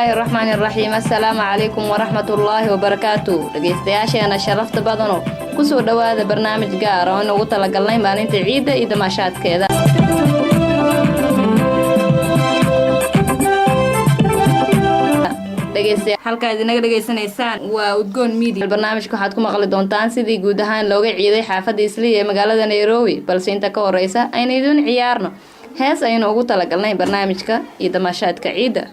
الله الرحمن الرحيم. السلام عليكم ورحمة الله وبركاته. dhageystayaasheena sharafta badano ku soo dhawaada barnaamij gaar ah oo nagu talagalnay maalinta ciida iyo damaashaadkeeda. halka idinaga dhageysanaysaan waa Udgoon Media. barnaamijka waxaad ku maqli doontaan sidii guud ahaan looga ciiday xaafadda Islii ee magaalada Nairobi, balse inta ka horeysa aynu idin ciyaarno hees aynu ugu talagalnay barnaamijka iyo damaashaadka ciida.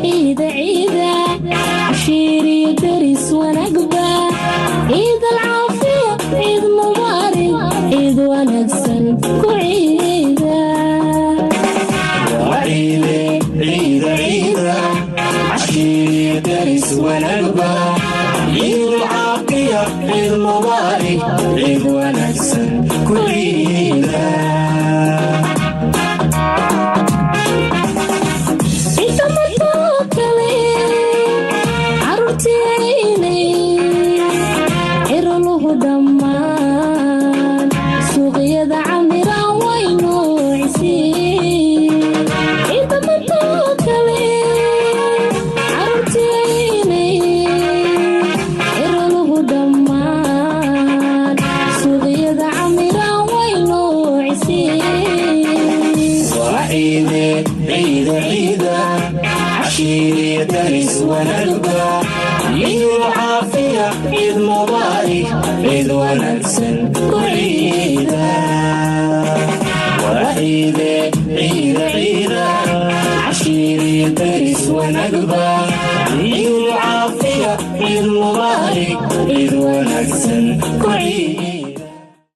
عيد عشيري درس ونقبة عيد العافية عيد مبارك عيد ونكسل كعيدة عيد عشيري درس ونقبة عيد العافية عيد مبارك عيد ونكسل كعيدة عشيري درس ونقبة عيد العافية عيد مبارك عيد ونكسل كعيدة وعيد عشيري درس ونقبة عيد العافية عيد مبارك عيد ونكسل كعيدة.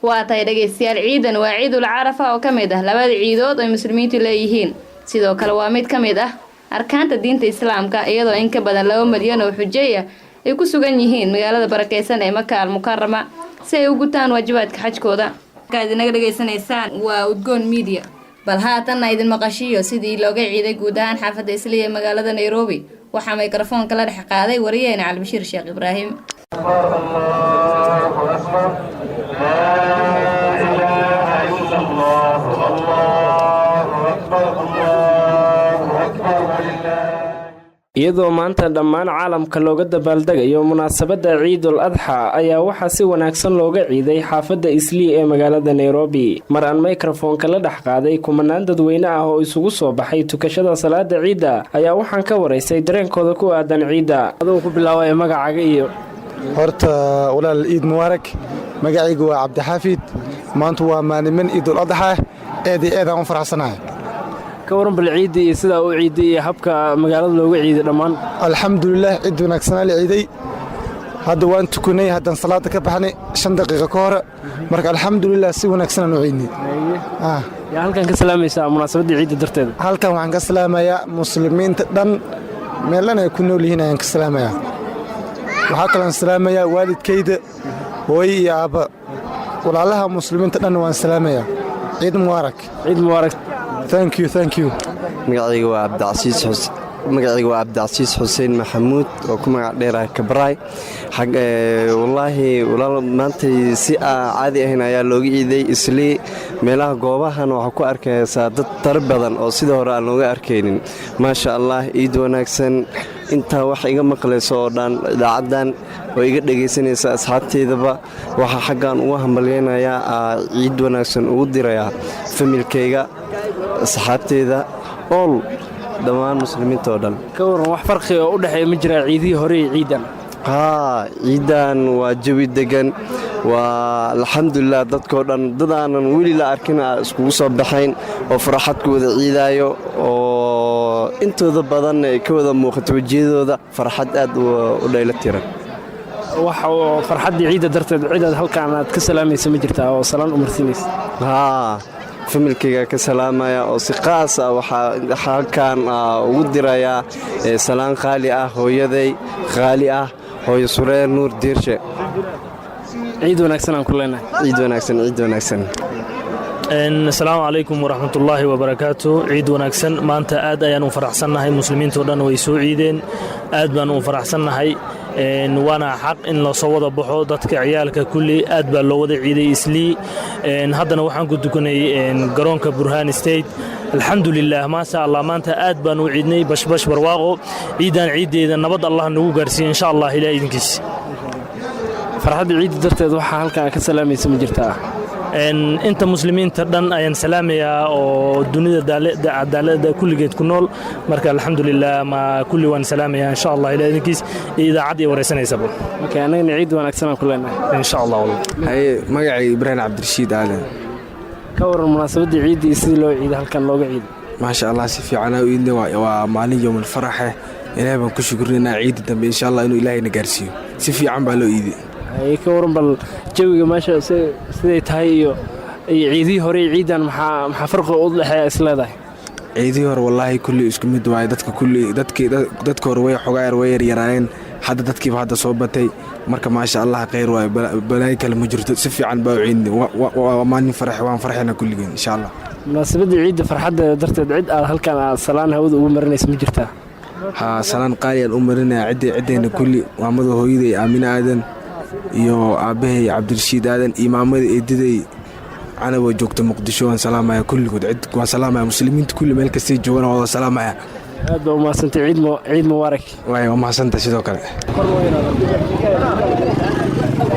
waa tahay dhageystayaal ciidan waa ciidul carafa oo kamid ah labada ciidood ay muslimiintu leeyihiin, sidoo kale waa mid kamid ah arkaanta diinta islaamka, iyadoo in ka badan 2 milyan oo xujeeya ay ku sugan yihiin magaalada barakeysan ee Makka al-Mukarrama si ay u gutaan waajibaadka xajkooda. Halka idinaga dhageysanaysaan waa Udgoon Media. bal haatan idin maqashiyo sidii looga ciiday guud ahaan xaafadda Islii ee magaalada Nairobi. waxaa mikrofoonka la dhex qaaday wariyeena Cali Bashiir Sheekh Ibraahim. iyadoo maanta dhammaan caalamka looga dabaaldegayo munaasabadda Ciidul Adha ayaa waxaa si wanaagsan looga ciiday xaafadda Islii ee magaalada Nairobi. mar aan mikrofoonka la dhex qaaday kumanaan dadweyne ah oo isugu soo baxay tukashada salaada ciida ayaa waxaan ka wareysay dareenkooda ku aadan ciida. adoo ku bilaabay magacaaga iyo horta walaal Ciid Mubaarak. magacaygu waa Cabdi Xaafid. maanta waa maalin Ciidul Adha aan u faraxsanahay. كورن بالعيد سدا او عيدي habka magaalada looga ciiday dhamaan alxamdulillah ciid wanaagsan la ciiday hadda waan tukunay hadan salaada ka baxnay 5 daqiiqo ka hor marka alxamdulillah si wanaagsan oo ciidnay ya halkan ka salaamaysa munaasabada ciid darteeda halkan waxaan ka salaamayaa muslimiinta dhan meelan ay ku nool yihiin aan ka salaamayaa waxa kale aan salaamayaa waalidkayda hooyo iyo aaba walaalaha muslimiinta dhan waan salaamayaa ciid mubaarak thank you magacaygu waa Cabdicasiis Xuseen Maxamuud oo ku magac dheerahay Kabray wallaahi maanta si caadi ahayn ayaa looga ciiday Islii meelaha goobahan waxa ku arkaysaa dad tar badan oo sidoo hore aan looga arkaynin maasha Allah ciid wanaagsan inta wax iga maqlayso oo dhan idaacadan oo iga dhageysanaysa asxaabteedaba waxa xagaan ugu hambalyeynaya ciid wanaagsan ugu diraya familkayga asxaabteeda all dhammaan muslimiinta oo dhan. ka waran wax farqi oo u dhaxeeya ma jira ciidii hore iyo ciidan? ciidan waa jawi degan waa alxamdulillah dadkoo dhan dad aanan weli la arkin iskugu soo baxayn oo farxad ku wada ciidayo oo intooda badan ay ka wada muuqato wajiyadooda farxad aad u dheelatiran. waxa farxadii ciida darteed ciidad halkaan aad ka salaamaysa ma jirtaa oo salaan u marsinaysa? familkayga ka salaamaya oo si qaas ah waxa halkaan ugu diraya salaan qaali ah hooyaday qaali ah hooyo Sureer Nuur Diirshe. ciid wanaagsan aan ku leenahay. ciid wanaagsan السلام عليكم ورحمة الله وبركاته. عيد ونكسن ما أنت آد أيان وفرحسنا هاي مسلمين تودان ويسوع عيدين آد بان وفرحسنا هاي وانا حق إن لو صوّد بحو ضدك عيالك كلي آد بان لو وضع عيد إسلي هذا نوحان كنت كوني قرونك برهان ستيت alxamdulilah maasha allah maanta aad baan u ciidnay bashbash barwaaqo ciidan ciideeda nabad allah nagu gaarsiiyo insha allah ilaa idinkiis farxadda ciidda darteed waxaa halkan ka salaamaysa ma jirtaa inta muslimiinta dhan ayaan salaamayaa oo dunida cadaalada kulligeed ku nool marka alxamdulilah ma kulli waan salaamayaa insha allah ilaa idinkiis idaacad iyo wareysanaysaba okay anagana ciid wanaagsan aan ku leenahay insha allah magacay ibraahim cabdirashiid aadan ka waran munaasabadda ciidda iyo sidii loo ciiday halkan looga ciiday maasha allah si fiican u ciidnay waa maalin yowmul faraxe ilaahay baan ku shukrinaa ciidda dambe insha allah inuu ilaahayna gaarsiiyo si fiican baa loo ciiday ka waran bal jawiga meesha siday tahay iyo ciidihii hore ciidan maxaa farqi u dhexeeya isleedahay ciidihii hore wallaahi kulli isku mid waaye dadka hore way xogaayar way yaryaraayeen hadda dadkiiba hadda soo batay marka maasha allah khayr waaye balaayo kale ma jirto si fiican baa u ciidnay waa maalin farax waan farxayna kulligeen insha allah munaasabadda ciidda farxadda darteed cid aad halkan aad salaan hawada ugu marinaysa ma jirtaa haa salaan qaaliyaan u marinaya ciddeenna kulli maamada hooyaday aamina aadan iyo aabbahay cabdirashiid aadan iyo maamada eedaday canaboo joogta muqdisho waan salaamaya kulligood waan salaamaya muslimiinta kulli meel kastay joogana waa salaamaya aad baa u mahadsantay ciid mubaarak waay waa mahadsantay sidoo kale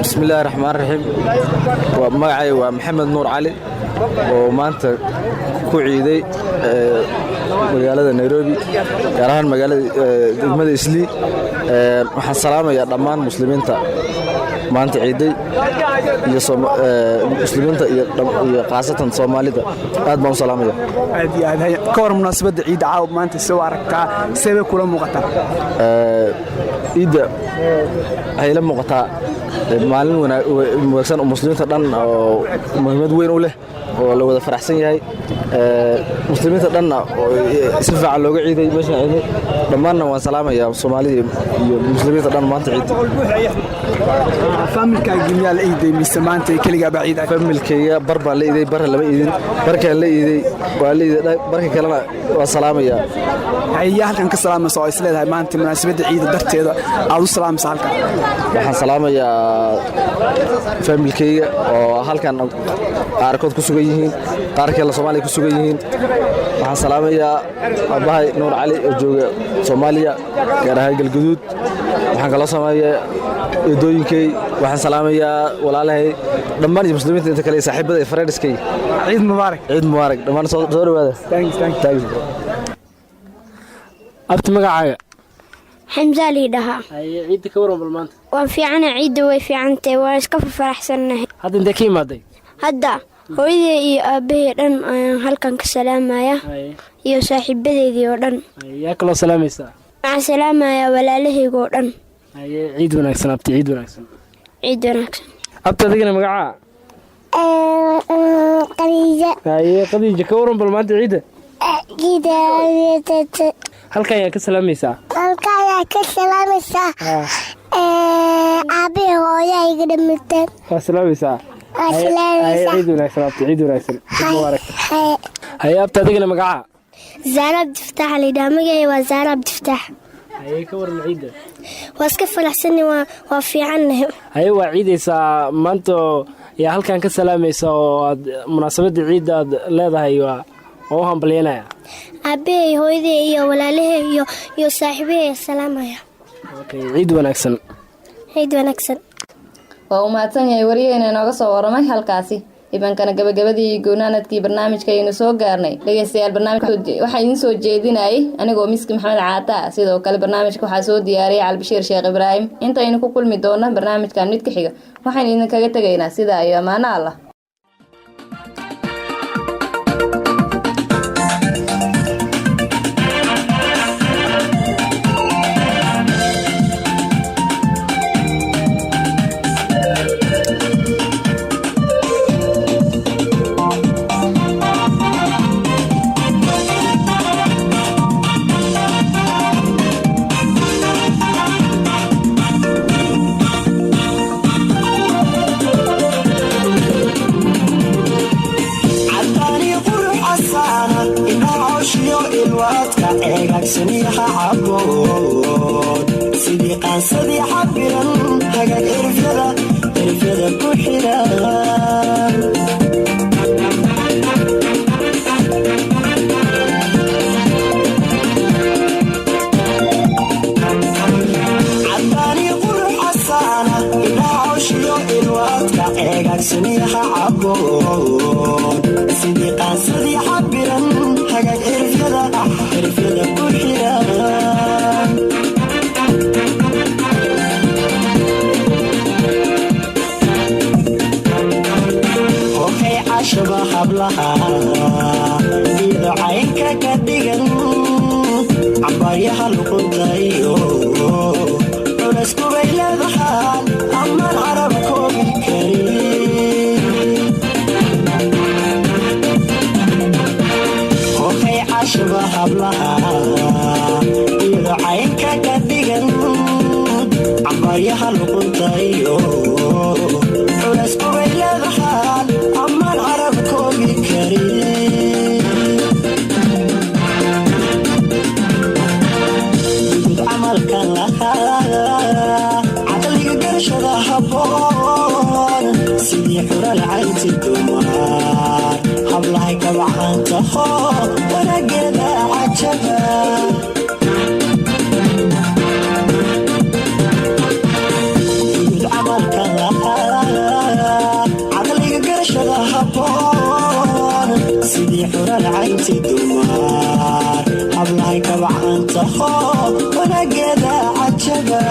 bismillaahi raxmaan raxiim magacay waa maxamed nuur cali oo maanta ku ciiday magaalada nairobi gaar ahaan magaalada degmada islii waxaan salaamayaa dhammaan muslimiinta maanta ciiday iyo muslimiinta iyo khaasatan soomaalida aad baan u salaamaya aad iyo aad ka war munaasabadda ciidda caawa maanta soo aragtaa seebay kula muuqataa ciidda waxay la muuqataa maalin wanaagsan oo muslimiinta dhan oo muhiimad weyn u leh oo la wada faraxsan yahay muslimiinta dhanna si fiican looga ciiday meeshan ciiday dhammaanna waan salaamayaa soomaalida iyo muslimiinta dhan maanta ciiday familkaaga miyaa la ciiday mise maanta keligaa baa ciiday familkayga bar baan la ciiday bar lama ciidin barkaan la ciiday waa la ciiday barka kalena waa salaamayaa ayaa halkan ka salaamaysa oo isleedahay maanta munaasabadda ciidda darteeda aad u salaamaysa halkan waxaan salaamayaa familkayga oo halkan qaarkood ku sugan yihiin qaar kale Soomaaliya ku sugan yihiin waxaan salaamayaa aabbahay Nuur Cali oo jooga Soomaaliya gaar ahaan Galgaduud waxaan kala salaamayaa eedooyinkay waxaan salaamayaa walaalahay dhammaan muslimiinta inta kale saaxiibada iyo friendskay ciid mubaarak dhammaan soo dhawaada thanks abti magacaaga xamza liidaha ciidda ka waran bal maanta waan fiicana ciidda way fiicantay waan iska faraxsanahay hadda intee ka imaaday hadda hooyaday iyo aabbahay dhan ayaan halkan ka salaamaya iyo saaxiibadeedii oo dhan yaa kaloo salaamaysaa waxaan salaamayaa walaalahayga oo dhan ciid wanaagsan abti ciid wanaagsan abti adigana magacaa qadiija ka waran bal maanta ciidda halkan ayaa ka salaamaysaa aabbahay hooyahayga dhammateen waa salaamaysaa ciid wanaagsan abti ciid wanaagsan mubaarak haye abti adigana magacaa zaara abdifataax laydhaha magacay waa zaara abdifataax haye ka waran ciidda waa iska faraxsanay waa fiicannahay haye waa ciidaysaa maanta yaa halkan ka salaamaysa oo aad munaasabadda ciidda aad leedahay waa u hambalyanaya aabbahay hooyaday iyo walaalahay iyo saaxiibahay salaamaya ciid wanaagsan waa u mahadsan yahay wariyaheyna inooga soo waramay halkaasi ibankana gabagabadii goonaanadkii barnaamijka aynu soo gaarnay dhegeystayaal barnaamijka waxaa idiin soo jeedinayay anigoo miski maxamed caata sidoo kale barnaamijka waxaa soo diyaariyay Calbashiir Sheekh Ibraahim intaynu ku kulmi doona barnaamijkan mid ka xiga waxaan idinkaga tegaynaa sidaa iyo amaano Allah sidii qaansadii xabiran hagaag erfyada ku xiran samiha caboon sidii qaasadii xabiran hagaag cirfyada ku xiran okay cashaba hablaha ida caynka ka dhigan cambaaryaha luquntayo culasku bay leedahaan amaan carab koobi karin okay cashaba hablaha ida caynka ka dhigan cambaaryaha luquntayo culasku bay leedahaan amaan carab koobi karin camalkan lahaa caqliga garashada haboon sidii xural caynti dumar hablahay kabacanta wanageeda cajaba camalkan lahaa caqliga garashada haboon sidii xural caynti dumar hablahay kabacanta wanageeda cajaba